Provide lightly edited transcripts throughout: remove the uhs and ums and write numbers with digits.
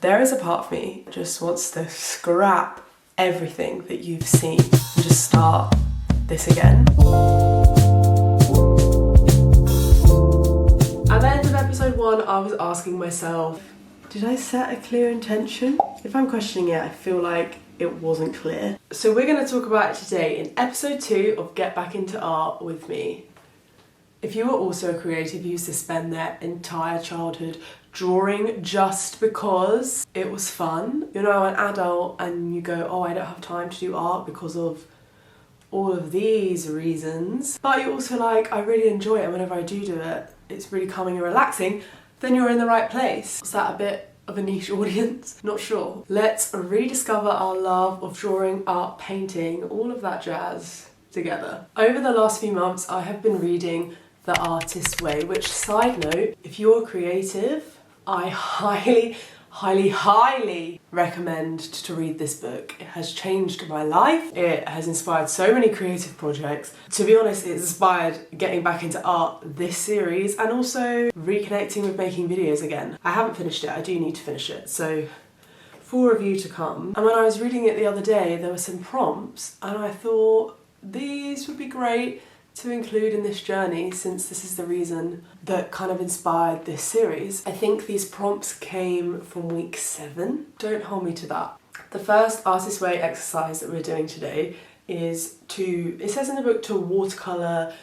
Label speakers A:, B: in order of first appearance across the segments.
A: There is a part of me that just wants to scrap everything that you've seen and just start this again. At the end of episode 1, I was asking myself, did I set a clear intention? If I'm questioning it, I feel like it wasn't clear. So we're going to talk about it today in episode 2 of Get Back Into Art with me. If you were also a creative who used to spend their entire childhood drawing just because it was fun, you're now an adult and you go, oh, I don't have time to do art because of all of these reasons, but you're also like, I really enjoy it, and whenever I do it, it's really calming and relaxing, then you're in the right place. Is that a bit of a niche audience? Not sure. Let's rediscover our love of drawing, art, painting, all of that jazz together. Over the last few months, I have been reading The Artist's Way, which, side note, if you're creative, I highly recommend to read this book. It has changed my life. It has inspired so many creative projects. To be honest, it's inspired getting back into art this series and also reconnecting with making videos again. I haven't finished it, I do need to finish it, so full review to come. And when I was reading it the other day, there were some prompts and I thought these would be great to include in this journey, since this is the reason that kind of inspired this series. I think these prompts came from week 7. Don't hold me to that. The first Artist's Way exercise that we're doing today is it says in the book, to watercolour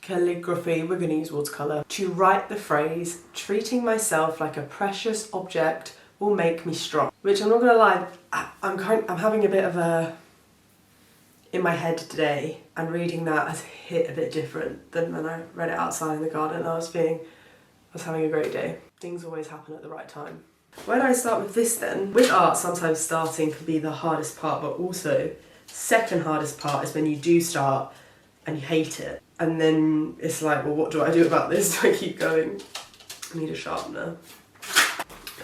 A: calligraphy, we're going to use watercolour, to write the phrase, treating myself like a precious object will make me strong. Which, I'm not going to lie, I'm having a bit of a, in my head today, and reading that has hit a bit different than when I read it outside in the garden. I was having a great day. Things always happen at the right time. Where do I start with this then? With art, sometimes starting can be the hardest part, but also second hardest part is when you do start and you hate it. And then it's like, well, what do I do about this? Do I keep going? I need a sharpener.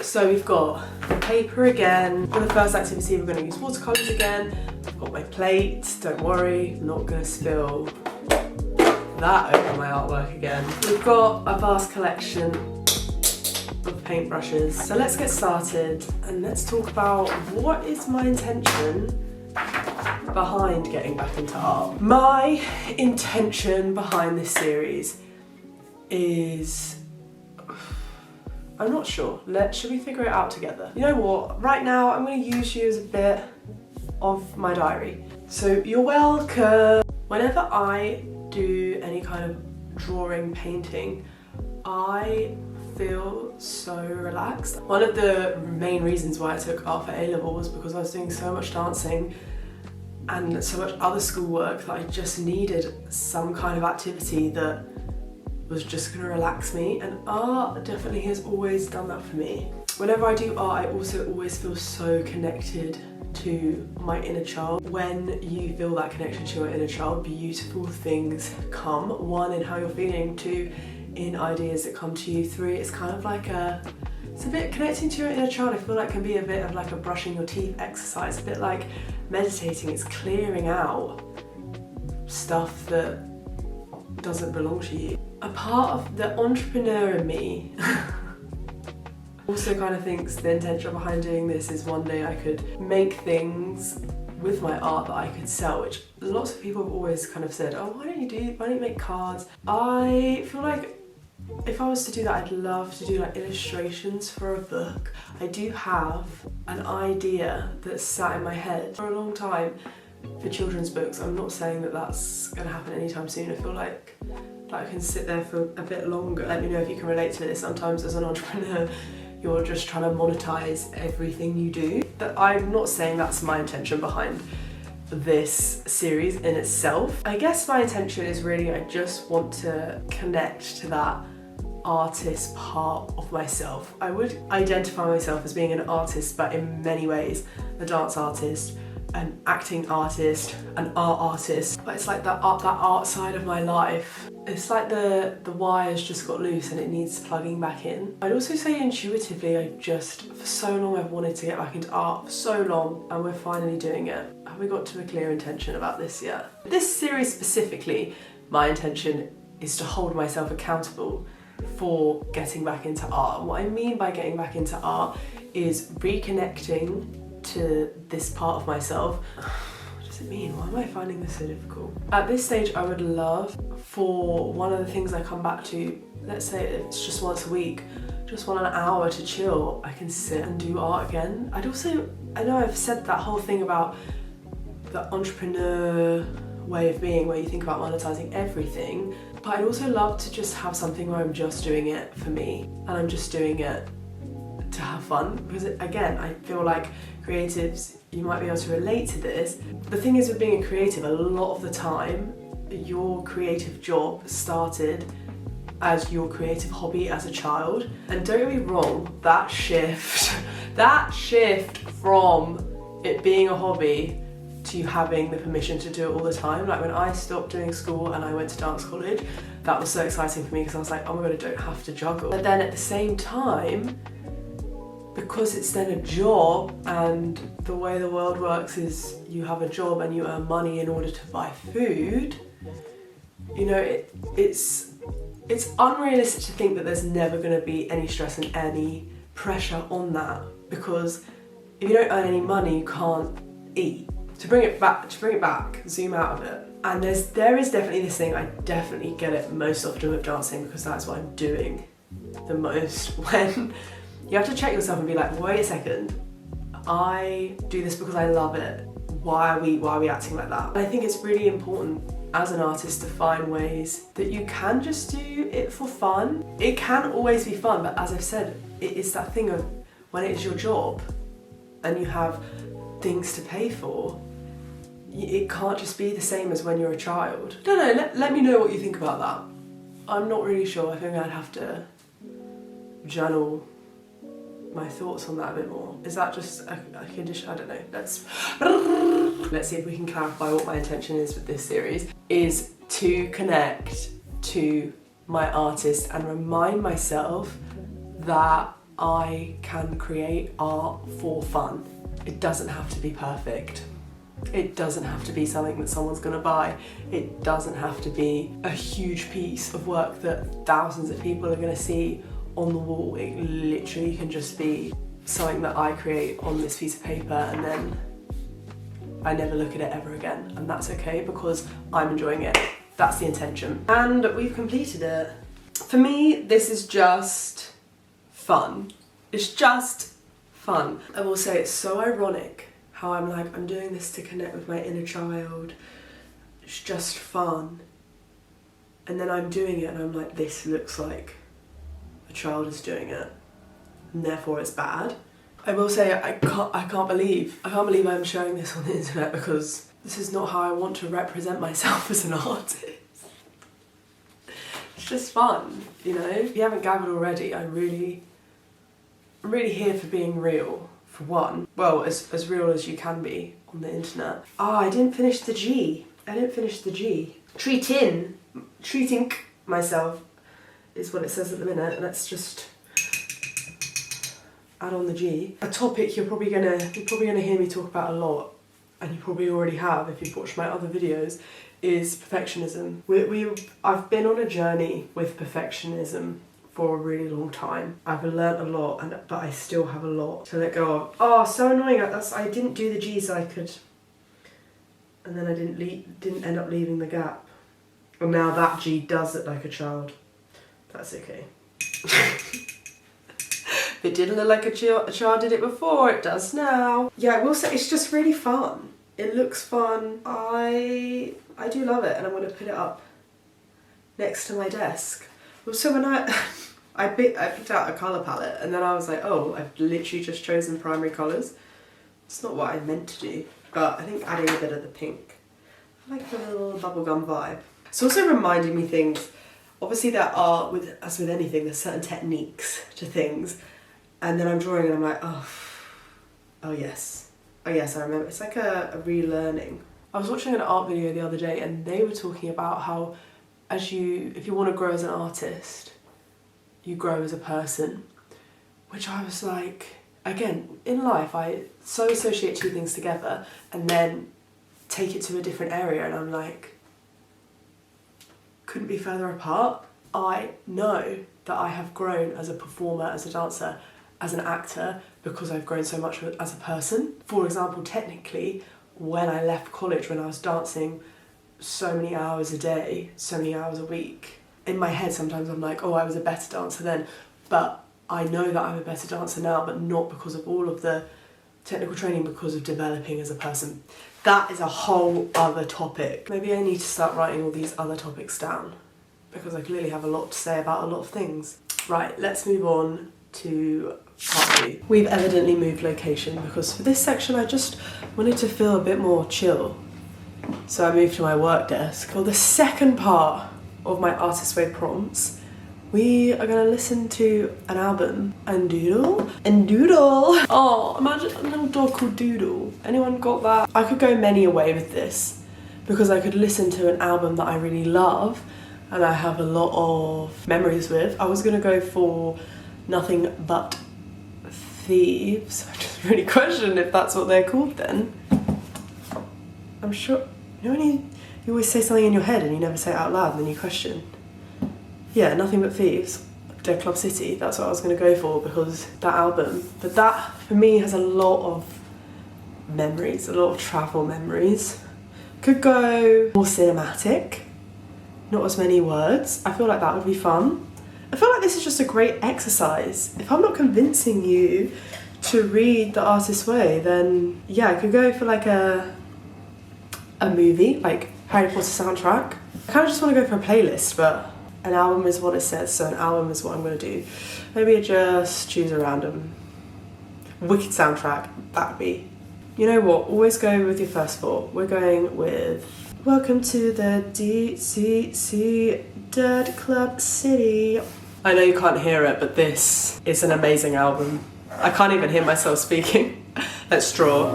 A: So we've got the paper again. For the first activity, we're going to use watercolours again. I've got my plate, don't worry, I'm not going to spill that over my artwork again. We've got a vast collection of paintbrushes. So let's get started and let's talk about what is my intention behind getting back into art. My intention behind this series is, I'm not sure. Should we figure it out together? You know what? Right now, I'm going to use you as a bit of my diary. So you're welcome. Whenever I do any kind of drawing, painting, I feel so relaxed. One of the main reasons why I took art for A-level was because I was doing so much dancing and so much other schoolwork that I just needed some kind of activity that was just going to relax me, and art definitely has always done that for me. Whenever I do art, I also always feel so connected to my inner child. When you feel that connection to your inner child, beautiful things come. 1, in how you're feeling, 2, in ideas that come to you, 3, it's kind of like it's a bit connecting to your inner child. I feel like can be a bit of like a brushing your teeth exercise, a bit like meditating. It's clearing out stuff that doesn't belong to you. A part of the entrepreneur in me also kind of thinks the intention behind doing this is one day I could make things with my art that I could sell, which lots of people have always kind of said, oh, why don't you make cards? I feel like if I was to do that, I'd love to do like illustrations for a book. I do have an idea that's sat in my head for a long time for children's books. I'm not saying that that's going to happen anytime soon. I feel like I can sit there for a bit longer. Let me know if you can relate to this. Sometimes as an entrepreneur, you're just trying to monetize everything you do. But I'm not saying that's my intention behind this series in itself. I guess my intention is really, I just want to connect to that artist part of myself. I would identify myself as being an artist, but in many ways, a dance artist, an acting artist, an art artist. But it's like that art side of my life. It's like the wire's just got loose and it needs plugging back in. I'd also say intuitively, for so long I've wanted to get back into art, for so long, and we're finally doing it. Have we got to a clear intention about this yet? This series specifically, my intention is to hold myself accountable for getting back into art. What I mean by getting back into art is reconnecting to this part of myself. What does it mean? Why am I finding this so difficult? At this stage, I would love for one of the things I come back to, let's say it's just once a week, just want an hour to chill, I can sit and do art again. I know I've said that whole thing about the entrepreneur way of being where you think about monetizing everything, but I'd also love to just have something where I'm just doing it for me and I'm just doing it to have fun, because again, I feel like creatives, you might be able to relate to this. The thing is with being a creative, a lot of the time your creative job started as your creative hobby as a child, and don't get me wrong, that shift from it being a hobby to you having the permission to do it all the time. Like when I stopped doing school and I went to dance college, that was so exciting for me because I was like, oh my god, I don't have to juggle. But then at the same time, because it's then a job, and the way the world works is you have a job and you earn money in order to buy food, you know, it's unrealistic to think that there's never going to be any stress and any pressure on that, because if you don't earn any money, you can't eat. To bring it back, zoom out of it. And there is definitely this thing, I definitely get it most often with dancing because that's what I'm doing the most, when you have to check yourself and be like, wait a second, I do this because I love it. Why are we acting like that? And I think it's really important as an artist to find ways that you can just do it for fun. It can always be fun, but as I've said, it's that thing of when it is your job and you have things to pay for, it can't just be the same as when you're a child. I don't know, let me know what you think about that. I'm not really sure. I think I'd have to journal my thoughts on that a bit more. Is that just a condition? I don't know. Let's see if we can clarify what my intention is with this series. Is to connect to my artist and remind myself that I can create art for fun. It doesn't have to be perfect. It doesn't have to be something that someone's gonna buy. It doesn't have to be a huge piece of work that thousands of people are gonna see on the wall. It literally can just be something that I create on this piece of paper and then I never look at it ever again, and that's okay because I'm enjoying it. That's the intention. And we've completed it. For me, this is just fun. It's just fun. I will say it's so ironic how I'm like, I'm doing this to connect with my inner child. It's just fun. And then I'm doing it and I'm like, this looks like a child is doing it, and therefore it's bad. I will say I can't believe I'm showing this on the internet because this is not how I want to represent myself as an artist. It's just fun, you know? If you haven't gathered already, I'm really here for being real, for one. Well, as real as you can be on the internet. I didn't finish the G. Treating myself is what it says at the minute. Let's just add on the G. A topic you're probably gonna hear me talk about a lot, and you probably already have if you've watched my other videos, is perfectionism. I've been on a journey with perfectionism for a really long time. I've learnt a lot, but I still have a lot to let go of. Oh, so annoying! I didn't do the G so I could, and then I didn't end up leaving the gap. And now that G does look like a child. That's okay. If it didn't look like a child did it before, it does now. Yeah, I will say it's just really fun. It looks fun. I do love it, and I'm going to put it up next to my desk. So when I picked out a colour palette, and then I was like, oh, I've literally just chosen primary colours. It's not what I meant to do, but I think adding a bit of the pink, I like the little bubblegum vibe. It's also reminding me things. Obviously there are, as with anything, there's certain techniques to things. And then I'm drawing and I'm like, oh yes, I remember. It's like a relearning. I was watching an art video the other day and they were talking about how if you want to grow as an artist, you grow as a person. Which I was like, again, in life I so associate two things together and then take it to a different area and I'm like, couldn't be further apart. I know that I have grown as a performer, as a dancer, as an actor because I've grown so much as a person. For example, technically, when I left college, when I was dancing so many hours a day, so many hours a week, in my head sometimes I'm like, oh, I was a better dancer then, but I know that I'm a better dancer now, but not because of all of the technical training, because of developing as a person. That is a whole other topic. Maybe I need to start writing all these other topics down, because I clearly have a lot to say about a lot of things. Right, let's move on to part 2. We've evidently moved location, because for this section I just wanted to feel a bit more chill. So I moved to my work desk. For the second part of my Artist Way prompts, we are gonna listen to an album and doodle. Oh, imagine a little dog called Doodle. Anyone got that? I could go many a way with this, because I could listen to an album that I really love and I have a lot of memories with. I was gonna go for Nothing But Thieves. I just really questioned if that's what they're called then. I'm sure, you know when you always say something in your head and you never say it out loud and then you question? Yeah, Nothing But Thieves, Dead Club City, that's what I was going to go for, because that album. But that, for me, has a lot of memories, a lot of travel memories. Could go more cinematic, not as many words. I feel like that would be fun. I feel like this is just a great exercise. If I'm not convincing you to read The Artist's Way, then yeah, I could go for like a movie, like Harry Potter soundtrack. I kind of just want to go for a playlist, but an album is what it says, so an album is what I'm going to do. Maybe I just choose a random wicked soundtrack. That would be, you know what, always go with your first thought. We're going with Welcome to the DCC Dead Club City. I know you can't hear it, but this is an amazing album. I can't even hear myself speaking. Let's draw.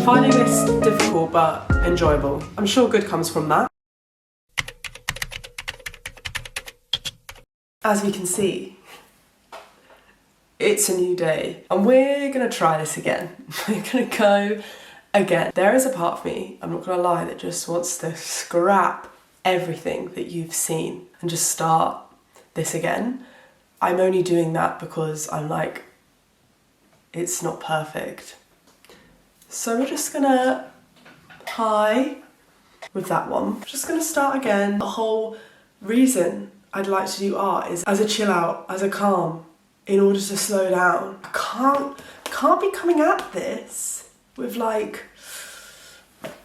A: Finding this difficult but enjoyable. I'm sure good comes from that. As we can see, it's a new day and we're gonna try this again. We're gonna go again. There is a part of me, I'm not gonna lie, that just wants to scrap everything that you've seen and just start this again. I'm only doing that because I'm like, it's not perfect. So we're just gonna hi with that one. Just gonna start again. The whole reason I'd like to do art is as a chill out, as a calm, in order to slow down. I can't be coming at this with like,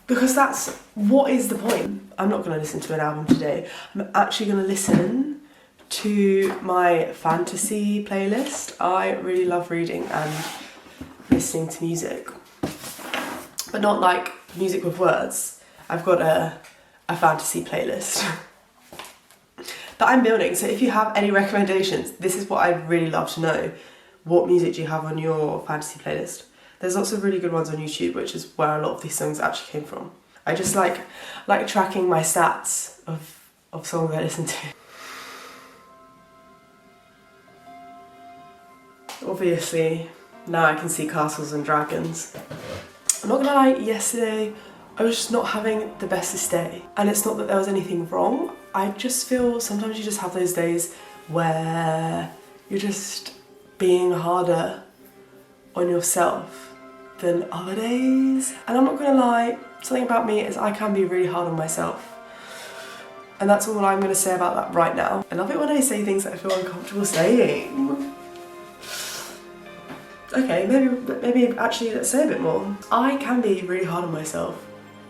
A: because that's, what is the point? I'm not gonna listen to an album today. I'm actually gonna listen to my fantasy playlist. I really love reading and listening to music, but not like music with words. I've got a fantasy playlist that I'm building. So if you have any recommendations, this is what I'd really love to know. What music do you have on your fantasy playlist? There's lots of really good ones on YouTube, which is where a lot of these songs actually came from. I just like tracking my stats of songs I listen to. Obviously, now I can see castles and dragons. I'm not gonna lie, yesterday I was just not having the bestest day. And it's not that there was anything wrong. I just feel sometimes you just have those days where you're just being harder on yourself than other days. And I'm not gonna lie, something about me is I can be really hard on myself. And that's all I'm gonna say about that right now. I love it when I say things that I feel uncomfortable saying. Okay, maybe actually let's say a bit more. I can be really hard on myself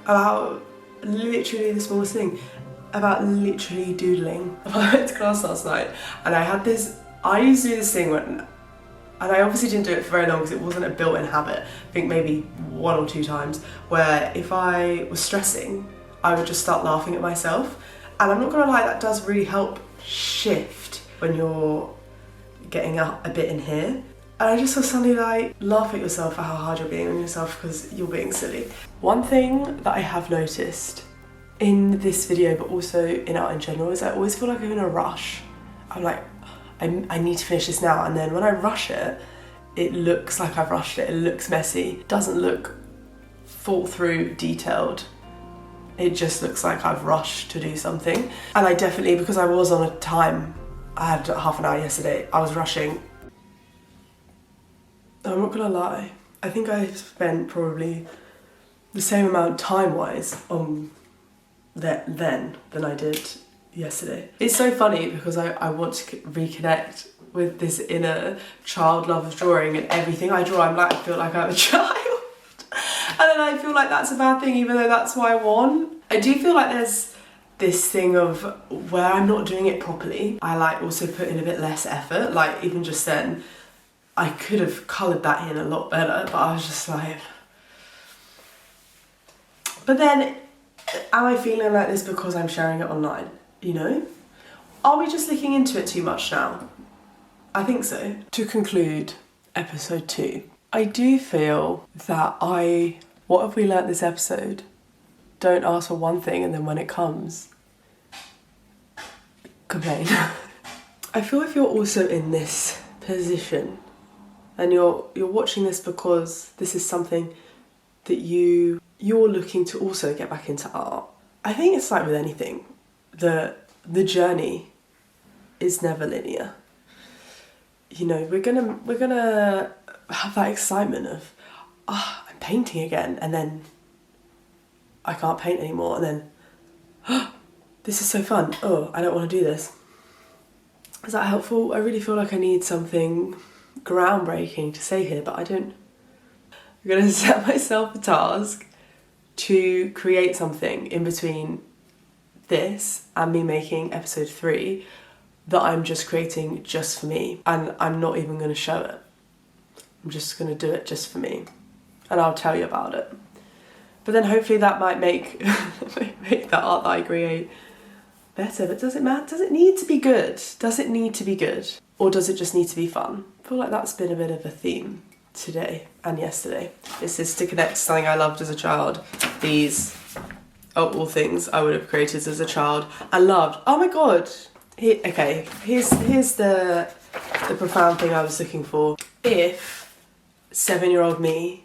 A: about literally the smallest thing, about literally doodling. I went to class last night and I used to do this thing and I obviously didn't do it for very long because it wasn't a built-in habit. I think maybe 1 or 2 times, where if I was stressing, I would just start laughing at myself. And I'm not gonna lie, that does really help shift when you're getting up a bit in here. And I just feel suddenly like, laugh at yourself for how hard you're being on yourself because you're being silly. One thing that I have noticed in this video, but also in art in general, is I always feel like I'm in a rush. I'm like, I need to finish this now. And then when I rush it, it looks like I've rushed it. It looks messy. It doesn't look thought through, detailed it just looks like I've rushed to do something. And I definitely, because I was on a time, I had half an hour yesterday, I was rushing. I'm not gonna lie, I think I spent probably the same amount time-wise on that then than I did yesterday. It's so funny because I want to reconnect with this inner child love of drawing, and everything I draw, I feel like I'm a child. And then I feel like that's a bad thing, even though that's what I want. I do feel like there's this thing of where I'm not doing it properly. I like also put in a bit less effort. Like even just then, I could have coloured that in a lot better, but I was just like... But then, am I feeling like this because I'm sharing it online, you know? Are we just looking into it too much now? I think so. To conclude episode 2, I do feel that what have we learnt this episode? Don't ask for one thing and then when it comes, complain. I feel if you're also in this position and you're watching this because this is something that you're looking to also get back into art. I think it's like with anything, the journey is never linear. You know, we're gonna have that excitement of, I'm painting again, and then I can't paint anymore, and then, this is so fun. Oh, I don't want to do this. Is that helpful? I really feel like I need something groundbreaking to say here, but I don't. I'm gonna set myself a task to create something in between this and me making episode 3 that I'm just creating just for me, and I'm not even gonna show it. I'm just gonna do it just for me, and I'll tell you about it. But then hopefully that might make that art that I create better. But does it matter? Does it need to be good? Does it need to be good? Or does it just need to be fun? I feel like that's been a bit of a theme today and yesterday. This is to connect to something I loved as a child. These are all things I would have created as a child and loved. Oh my god. Here's the profound thing I was looking for. If 7-year-old me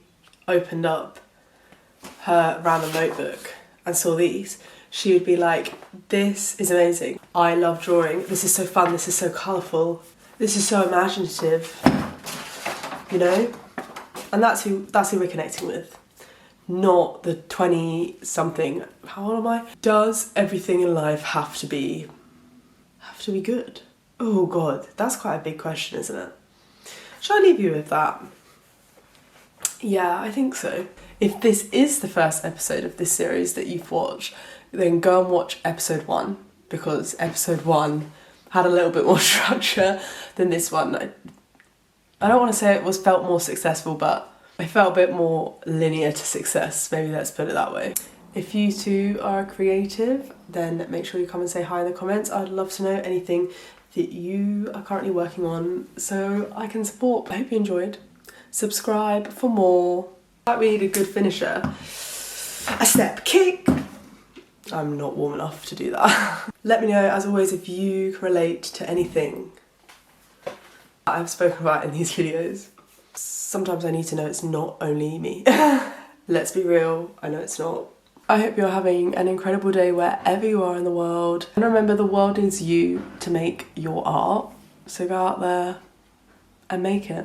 A: opened up her random notebook and saw these, she would be like, this is amazing. I love drawing. This is so fun. This is so colourful. This is so imaginative. You know? And that's who we're connecting with. Not the 20-something. How old am I? Does everything in life have to be good? Oh god, that's quite a big question, isn't it? Shall I leave you with that? Yeah, I think so. If this is the first episode of this series that you've watched, then go and watch episode 1, because episode 1 had a little bit more structure than this one. I don't want to say felt more successful, but it felt a bit more linear to success, maybe let's put it that way. If you two are creative, then make sure you come and say hi in the comments. I'd love to know anything that you are currently working on so I can support. I hope you enjoyed. Subscribe for more. We need a good finisher. A step kick. I'm not warm enough to do that. Let me know, as always, if you can relate to anything I've spoken about in these videos. Sometimes I need to know it's not only me. Let's be real, I know it's not. I hope you're having an incredible day wherever you are in the world. And remember, the world needs you to make your art. So go out there and make it.